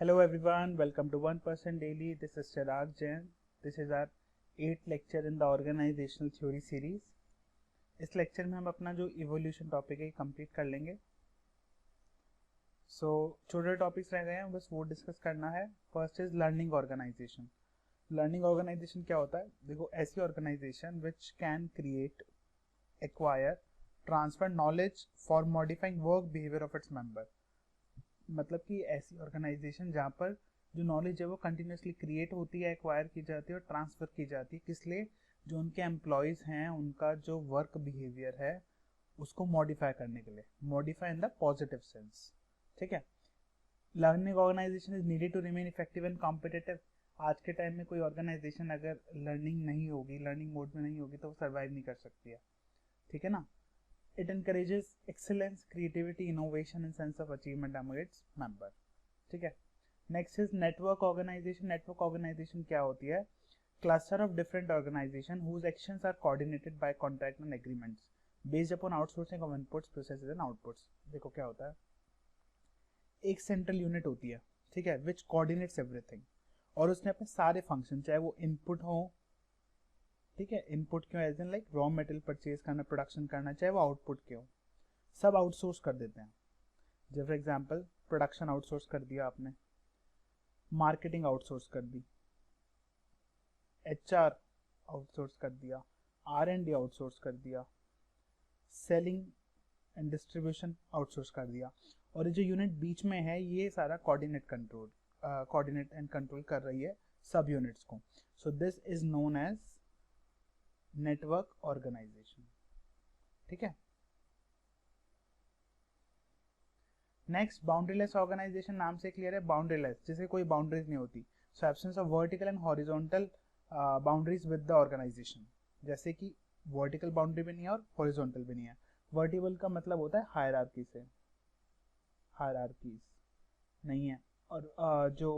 Hello everyone, welcome to 1% Daily. This is Chirag Jain. This is our 8th lecture in the Organizational Theory series. इस lecture में हम अपना जो evolution topic है complete कर लेंगे. छोटे टॉपिक्स रह गए हैं, बस वो डिस्कस करना है. First is learning organisation. Learning organisation क्या होता है? देखो, ऐसी organisation which can create, acquire, transfer knowledge for modifying work behaviour of its member. मतलब कि ऐसी ऑर्गेनाइजेशन जहाँ पर जो नॉलेज है वो कंटिन्यूसली क्रिएट होती है, एक्वायर की जाती है और ट्रांसफ़र की जाती है. किस लिए? जो उनके एम्प्लॉयज़ हैं उनका जो वर्क बिहेवियर है उसको मॉडिफाई करने के लिए, modify in the positive sense. ठीक है. Learning organisation is needed to remain effective and competitive. आज के टाइम में कोई ऑर्गेनाइजेशन अगर लर्निंग नहीं होगी, लर्निंग मोड में नहीं होगी तो वो सर्वाइव नहीं कर सकती है. ठीक है ना. It encourages excellence, creativity, innovation and sense of achievement among its member. ठीक है. Next is network organization. Network organization क्या होती है? Cluster of different organization whose actions are coordinated by contract and agreements based upon outsourcing of inputs, processes and outputs. देखो क्या होता है, एक सेंट्रल यूनिट होती है, ठीक है, which coordinates everything, और उसने अपने सारे फंक्शन, चाहे वो इनपुट हो, ठीक है, इनपुट क्यों, as in like raw material purchase करना, प्रोडक्शन करना, चाहे वो आउटपुट क्यों, सब आउटसोर्स कर देते हैं. जैसे फॉर एग्जांपल प्रोडक्शन आउटसोर्स कर दिया आपने, मार्केटिंग आउटसोर्स कर दी, एचआर आउटसोर्स कर दिया, R&D आउटसोर्स कर दिया, सेलिंग एंड डिस्ट्रीब्यूशन आउटसोर्स कर दिया. और ये जो यूनिट बीच में है ये सारा कोऑर्डिनेट एंड कंट्रोल कर रही है सब यूनिट्स को. So this is known as network organisation. ठीक है. Next, boundaryless organisation. नाम से क्लियर है, बाउंड्रीलेस, जैसे कोई बाउंड्रीज नहीं होती. So absence of vertical and horizontal boundaries with the organisation. जैसे कि वर्टिकल बाउंड्री भी नहीं है और हॉरिजॉन्टल भी नहीं है. वर्टिकल का मतलब होता है हायरार्की से, हायरार्कीज नहीं है. और जो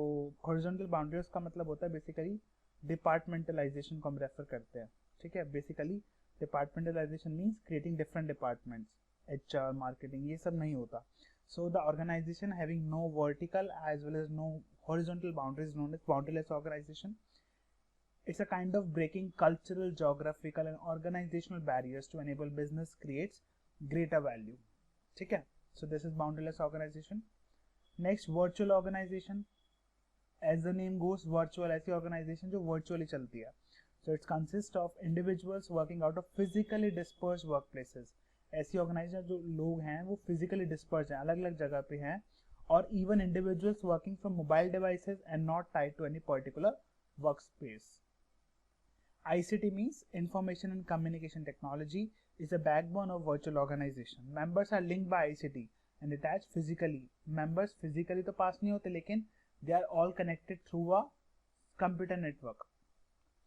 हॉरिजॉन्टल बाउंड्री उसका मतलब होता है बेसिकली डिपार्टमेंटलाइजेशन को हम रेफर करते हैं. ठीक है. Basically departmentalisation means creating different departments, HR, marketing, ये सब नहीं होता. So the organisation having no vertical as well as no horizontal boundaries known as boundaryless organization. It's a kind of breaking cultural, geographical and organizational barriers to enable business creates greater value. ठीक है. So this is boundaryless organization. Next, virtual organization. As the name goes, virtual, ऐसी organization जो virtually चलती है. So it consists of individuals working out of physically dispersed workplaces. ऐसी organisation जो लोग हैं वो फिजिकली डिस्पर्स हैं, अलग अलग जगह पे हैं, और even individuals working from mobile devices and not tied to any particular work space. ICT means information and communication technology is a backbone of virtual organization. Members are linked by ICT and attached physically. Members physically तो पास नहीं होते, लेकिन they are all connected through a computer network.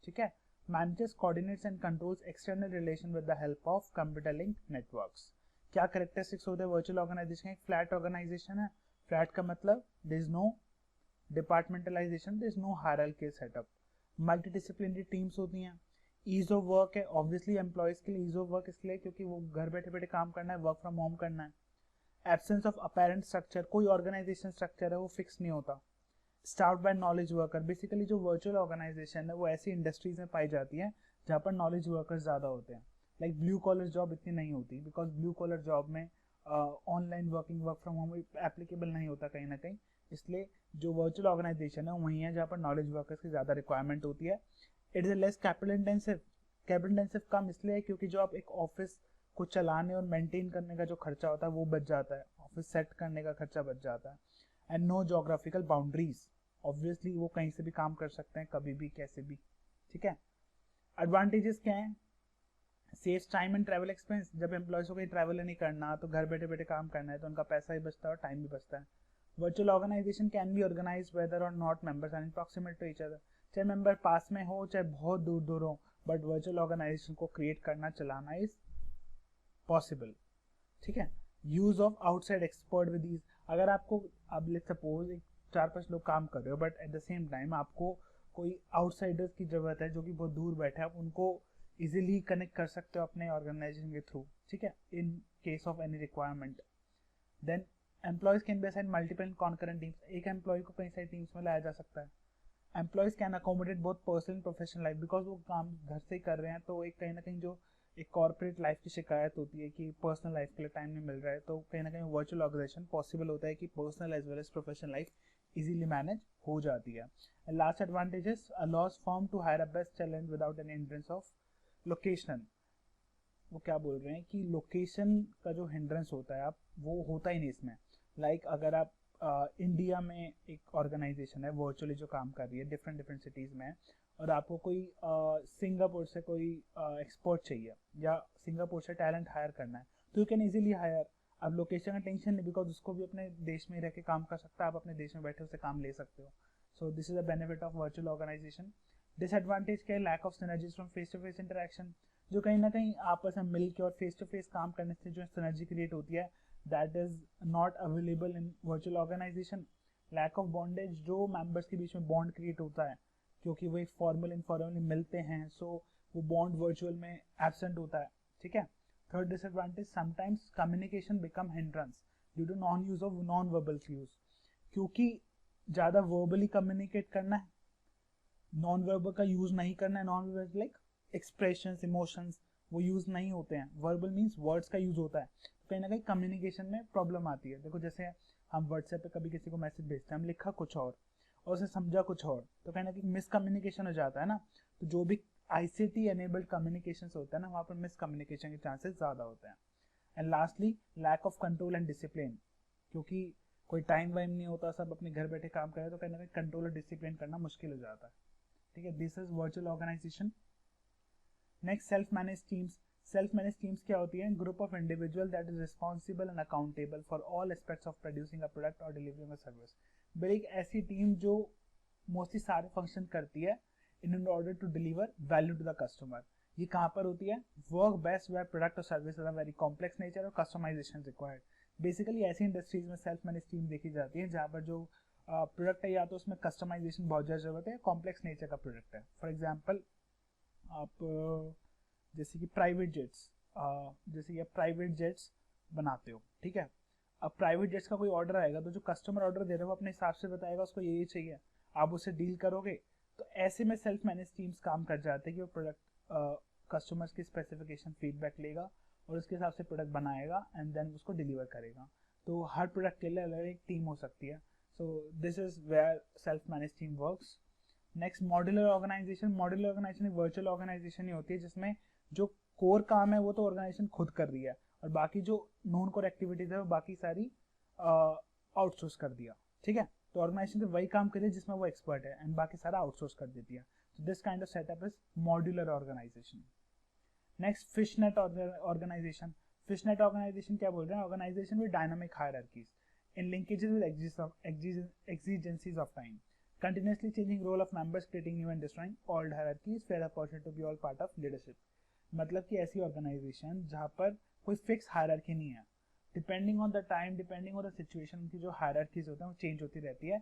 ठीक है. Manages, coordinates and controls external relation with the help of computer linked networks. क्या characteristics होते हैं virtual organization? एक flat organization है. Flat का मतलब there is no departmentalization, there is no hierarchy setup. Multidisciplinary teams होती हैं. ईज ऑफ वर्क है, ऑब्वियसली एम्प्लॉयज के लिए ईज ऑफ वर्क इसलिए क्योंकि वो घर बैठे बैठे काम करना है, वर्क फ्रॉम होम करना है. एब्सेंस ऑफ अपेरेंट स्ट्रक्चर, कोई ऑर्गेनाइजेशन स्ट्रक्चर है वो फिक्स नहीं होता. Start by knowledge worker. Basically जो वर्चुअल ऑर्गेनाइजेशन है वो ऐसी इंडस्ट्रीज में पाई जाती है जहाँ पर नॉलेज वर्कर्स ज़्यादा होते हैं. लाइक ब्लू कॉलर जॉब इतनी नहीं होती, बिकॉज ब्लू कॉलर जॉब में online working, work from home applicable नहीं होता कहीं ना कहीं. इसलिए जो वर्चुअल ऑर्गेनाइजेशन है वही है जहाँ पर नॉलेज वर्कर्स की ज़्यादा रिक्वायरमेंट होती है. It is less capital intensive. Capital intensive कम इसलिए है क्योंकि जो आप एक ऑफिस को चलाने और मेंटेन करने का जो खर्चा होता है वो बच जाता है, ऑफिस सेट करने का खर्चा बच जाता है. And no geographical boundaries, obviously वो कहीं से भी काम कर सकते हैं, कभी भी, कैसे भी. ठीक है. एडवांटेजेस क्या हैं? Saves time and travel expense. जब एम्प्लॉयज को कहीं ट्रैवल नहीं करना तो घर बैठे बैठे काम करना है तो उनका पैसा भी बचता है और टाइम भी बचता है. Virtual organization can be organized whether or not members are in proximate to each other. चाहे मेंबर पास में हो चाहे बहुत दूर दूर हो, बट वर्चुअल ऑर्गेनाइजेशन को क्रिएट करना, चलाना इज पॉसिबल. ठीक है. Use of outside expert with ease. अगर आपको, अब लेट्स सपोज एक 4-5 लोग काम कर रहे हो, but at the same time आपको कोई आउटसाइडर्स की जरूरत है जो कि बहुत दूर बैठे हैं, आप उनको इजीली कनेक्ट कर सकते हो अपने ऑर्गेनाइजेशन के थ्रू. ठीक है. In case of any requirement. Then employees can be assign multiple and concurrent teams, एक एम्प्लॉय को कई सारी टीम्स में लाया जा सकता है। Employees can accommodate both personal and professional life, because वो काम घर से ही कर रहे हैं, तो एक कहीं ना कहीं जो एक कॉर्पोरेट लाइफ की शिकायत होती है कि पर्सनल लाइफ के लिए टाइम नहीं मिल रहा है, तो कहीं ना कहीं वर्चुअल ऑर्गेनाइजेशन पॉसिबल होता है कि personal as well as professional life easily manage हो जाती है। And last advantage is allows firm to hire a best talent without any hindrance of location। वो क्या बोल रहे हैं कि लोकेशन का जो हिंड्रेंस होता है आप वो होता ही नहीं इसमें। लाइक अगर आप इंडिया में एक ऑर्गेनाइजेशन है वर्चुअली जो काम कर रही है डिफरेंट डिफरेंट सिटीज़ में, और आपको कोई सिंगापुर से कोई एक्सपर्ट चाहिए या सिंगापुर से टैलेंट हायर करना है, तो यू कैन इजीली हायर। अब लोकेशन का टेंशन नहीं, बिकॉज उसको भी अपने देश में ही रह के काम कर सकता है, आप अपने देश में बैठे उससे काम ले सकते हो। So this is the benefit of virtual organisation. Disadvantage क्या है? Lack of synergies from face to face interaction, जो कहीं ना कहीं आपस में मिल के और फेस टू फेस काम करने से जो सिनर्जी क्रिएट होती है that is not available in virtual organisation. Lack of bondage, जो मेंबर्स के बीच में बॉन्ड क्रिएट होता है क्योंकि वो एक फॉर्मल इनफॉर्मली मिलते हैं, सो वो बॉन्ड वर्चुअल में एब्सेंट होता है, ठीक है। Third disadvantage, sometimes communication become hindrance due to non use of non verbal cues, क्योंकि ज़्यादा वर्बली कम्युनिकेट करना है, नॉन वर्बल का यूज नहीं करना है। Non verbal like expressions, emotions वो यूज नहीं होते हैं, वर्बल मीन्स वर्ड्स का यूज होता है, तो कहीं ना कहीं कम्युनिकेशन में प्रॉब्लम आती है। देखो जैसे हम व्हाट्सएप पे कभी किसी को मैसेज भेजते हैं, हम लिखा कुछ और उसे समझा कुछ और, तो कहीं ना कहीं मिसकम्युनिकेशन हो जाता है ना। तो जो भी आईसीटी एनेबल्ड कम्युनिकेशन होता है ना, वहाँ पर मिसकम्युनिकेशन के चांसेस ज़्यादा होते हैं। And lastly lack of control and discipline, क्योंकि कोई टाइम वाइम नहीं होता, सब अपने घर बैठे काम करे, तो कहीं ना कहीं कंट्रोल और डिसिप्लिन करना मुश्किल हो जाता है, ठीक है। This is virtual organisation. Next, self manage teams. Self manage teams क्या होती है? Group of individual that is responsible and accountable for all aspects of producing a product और डिलीवरिंग अ सर्विस। बट एक ऐसी टीम जो mostly सारे function करती है in order to deliver value to the customer. ये कहाँ पर होती है? वर्क बेस्ट वेयर प्रोडक्ट और service are very complex nature और कस्टमाइजेशन रिक्वायर्ड। बेसिकली ऐसी इंडस्ट्रीज में सेल्फ मैनेज टीम देखी जाती है जहाँ पर जो प्रोडक्ट है या तो उसमें कस्टमाइजेशन बहुत ज़्यादा जरूरत है, कॉम्प्लेक्स नेचर का प्रोडक्ट है। फॉर एग्जाम्पल आप जैसे कि प्राइवेट जेट्स, जैसे कि आप प्राइवेट जेट्स बनाते हो, ठीक है। अब प्राइवेट जेट्स का कोई ऑर्डर आएगा तो जो कस्टमर ऑर्डर दे रहा है वो अपने हिसाब से बताएगा उसको ये चाहिए, आप उससे डील करोगे। तो ऐसे में सेल्फ मैनेज टीम्स काम कर जाते हैं कि वो प्रोडक्ट कस्टमर्स की स्पेसिफिकेशन फीडबैक लेगा और उसके हिसाब से प्रोडक्ट बनाएगा एंड देन उसको डिलीवर करेगा। तो हर प्रोडक्ट के लिए अलग एक टीम हो सकती है। So this is where self manage team works. Next, modular organisation. Modular organisation एक वर्चुअल ऑर्गेनाइजेशन ही होती है जिसमें जो कोर काम है वो तो ऑर्गेनाइजेशन खुद कर रही है और बाकी जो नॉन कोर एक्टिविटीज है वो बाकी सारी आउटसोर्स कर दिया, ठीक है। तो ऑर्गेनाइजेशन वही काम करिए जिसमें वो एक्सपर्ट है एंड बाकी सारा आउटसोर्स कर देती है। तो this kind of setup is modular organisation. Next, fishnet organisation. Fishnet organisation क्या बोल रहे हैं? Organisation with dynamic hierarchies in linkages with exigencies of time, continuously changing role of members, creating new and destroying old hierarchies, fair opportunity to be all part of leadership। मतलब कि ऐसी organisation जहाँ पर कोई फिक्स हायरार्की नहीं है, depending on the time, depending on the situation, की जो हायरार्कीज होते हैं वो चेंज होती रहती है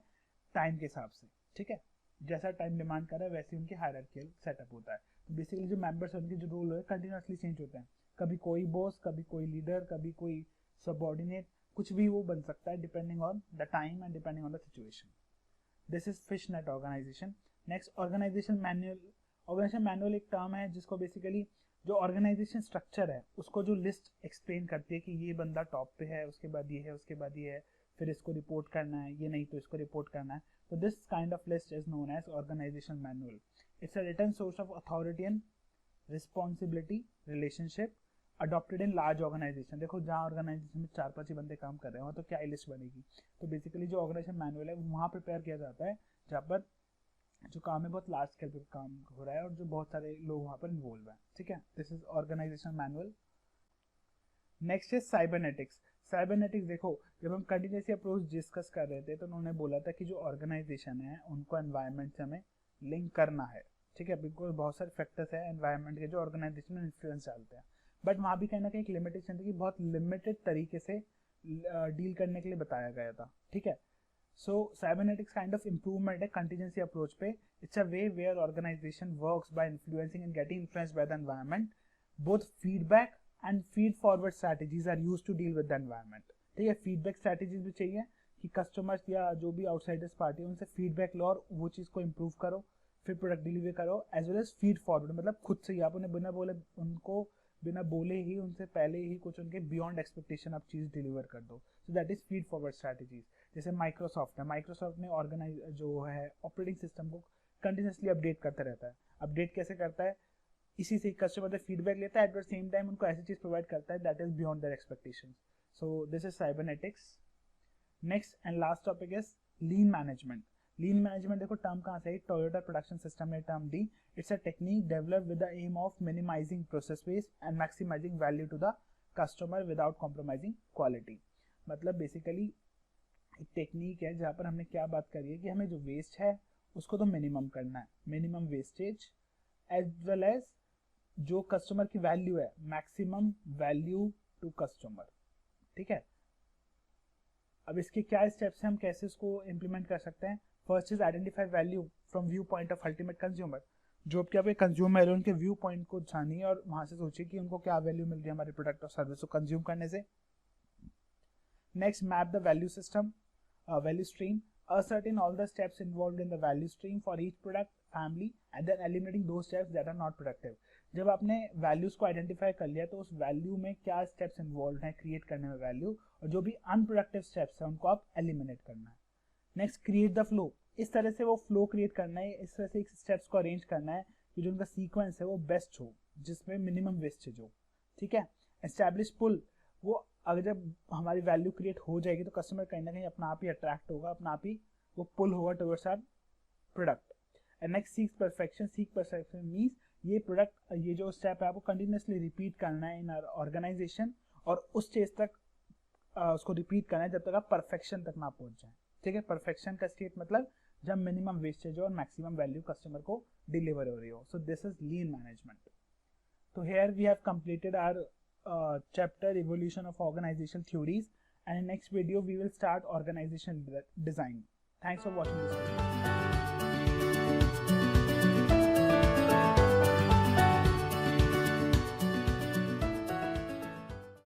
टाइम के हिसाब से, ठीक है। जैसा टाइम डिमांड कर रहा है वैसे उनकी हायरार्कियल सेटअप होता है। तो बेसिकली जो मेंबर्स हैं उनके जो रोल है कंटिन्यूसली चेंज होते हैं, कभी कोई बॉस, कभी कोई लीडर, कभी कोई सबऑर्डिनेट, कुछ भी वो बन सकता है depending on the time and depending on the situation. This is fishnet organisation. Next, organisation manual. Organisation manual एक टर्म है जिसको बेसिकली जो ऑर्गेनाइजेशन स्ट्रक्चर है उसको जो लिस्ट एक्सप्लेन करती है कि ये बंदा टॉप पे है, उसके बाद ये है, उसके बाद ये है, फिर इसको रिपोर्ट करना है, ये नहीं तो इसको रिपोर्ट करना है। तो this kind of list is known as organisation manual. It's a written source of authority and responsibility relationship adopted in large organisation. देखो जहाँ ऑर्गेनाइजेशन में 4-5 ही बंदे काम कर रहे हैं तो क्या लिस्ट बनेगी? तो बेसिकली जो ऑर्गेनाइजेशन मैनुअल है वहाँ प्रिपेयर किया जाता है जहाँ पर जो काम है बहुत लार्ज स्केल पे काम हो रहा है और जो बहुत सारे लोग वहाँ पर इन्वॉल्व हैं, ठीक है। This is organisation manual. Next है साइबरनेटिक्स। साइबरनेटिक्स देखो जब हम कंटिन्यूसली अप्रोच डिस्कस कर रहे थे तो उन्होंने बोला था कि जो ऑर्गेनाइजेशन है उनको एनवायरनमेंट से हमें लिंक करना है, ठीक है, बिकॉज बहुत सारे फैक्टर्स है एनवायरनमेंट के जो ऑर्गेनाइजेशन में इन्फ्लुएंस डालते हैं। बट वहाँ भी कहीं ना कहीं एक लिमिटेशन थी कि बहुत लिमिटेड तरीके से डील करने के लिए बताया गया था, ठीक है। So cybernetics kind of improvement है contingency approach पे। It's a way where organization works by influencing and getting influenced by the environment. Both feedback and feed forward strategies are used to deal with the environment, ठीक है। Feedback strategies भी चाहिए कि customers या जो भी outsiders party है उनसे फीडबैक लो और वो चीज़ को इम्प्रूव करो, फिर प्रोडक्ट डिलीवर करो। As well as feed forward, मतलब खुद से ही आप उन्हें बिना बोले ही उनसे पहले ही कुछ उनके बियॉन्ड एक्सपेक्टेशन आप चीज़ डिलीवर कर दो। So that is feed forward strategies. जैसे माइक्रोसॉफ्ट है, माइक्रोसॉफ्ट ने ऑर्गेनाइज जो है ऑपरेटिंग सिस्टम को कंटिन्यूसली अपडेट करता रहता है। अपडेट कैसे करता है? इसी से कस्टमर से फीडबैक लेता है, एट द सेम टाइम उनको ऐसी चीज़ प्रोवाइड करता है that is beyond their expectation. So this is cybernetics. Next and last topic is lean management. Lean management देखो टर्म कहाँ से है? टोयोटा प्रोडक्शन सिस्टम ने टर्म दी। It's a technique develop with the aim of minimising process waste and maximising value to the customer without compromising quality. मतलब basically एक technique है जहाँ पर हमने क्या बात करी है कि हमें जो वेस्ट है उसको तो मिनिमम करना है, minimum wastage, as well as जो कस्टमर की वैल्यू है मैक्सिमम वैल्यू टू कस्टमर। ठीक है। अब इसके क्या स्टेप्स हैं, हम कैसे इसको इम्प्लीमेंट कर सकते हैं? First is identify value from view point of ultimate consumer. जो क्या आपके कंज्यूमर है उनके व्यू पॉइंट को जानिए और वहां से सोचिए कि उनको क्या वैल्यू मिल रही है हमारे प्रोडक्ट और सर्विस को कंज्यूम करने से। Next, map the value system, value stream, ascertain all the steps involved in the value stream for each product family and then eliminating those steps that are not productive। जब आपने values को identify कर लिया तो उस value में क्या steps involve हैं क्रिएट करने में वैल्यू, और जो भी अनप्रोडक्टिव स्टेप्स हैं उनको आप एलिमिनेट करना है। Next, create the flow. इस तरह से वो फ्लो क्रिएट करना है, इस तरह से स्टेप्स को अरेंज करना है कि जो उनका सीक्वेंस है वो बेस्ट हो, जिसमें मिनिमम वेस्टेज हो। ठीक है। एस्टैब्लिश पुल, वो अगर जब हमारी वैल्यू क्रिएट हो जाएगी तो कस्टमर कहीं ना कहीं अपना आप ही अट्रैक्ट होगा, अपना आप ही वो पुल होगा towards our product. And next, seek perfection. Seek perfection means ये प्रोडक्ट, ये जो स्टेप है आपको कंटिन्यूसली रिपीट करना है इन आवर ऑर्गेनाइजेशन और उस स्टेज तक उसको रिपीट करना है जब तक आप परफेक्शन तक ना पहुंच जाए। ठीक है। परफेक्शन का स्टेट मतलब जब मिनिमम वेस्टेज हो और मैक्सिमम वैल्यू कस्टमर को डिलीवर हो रही हो। So this is lean management. तो here we have completed our chapter evolution of organizational theories, and in next video we will start organizational design. Thanks for watching this video.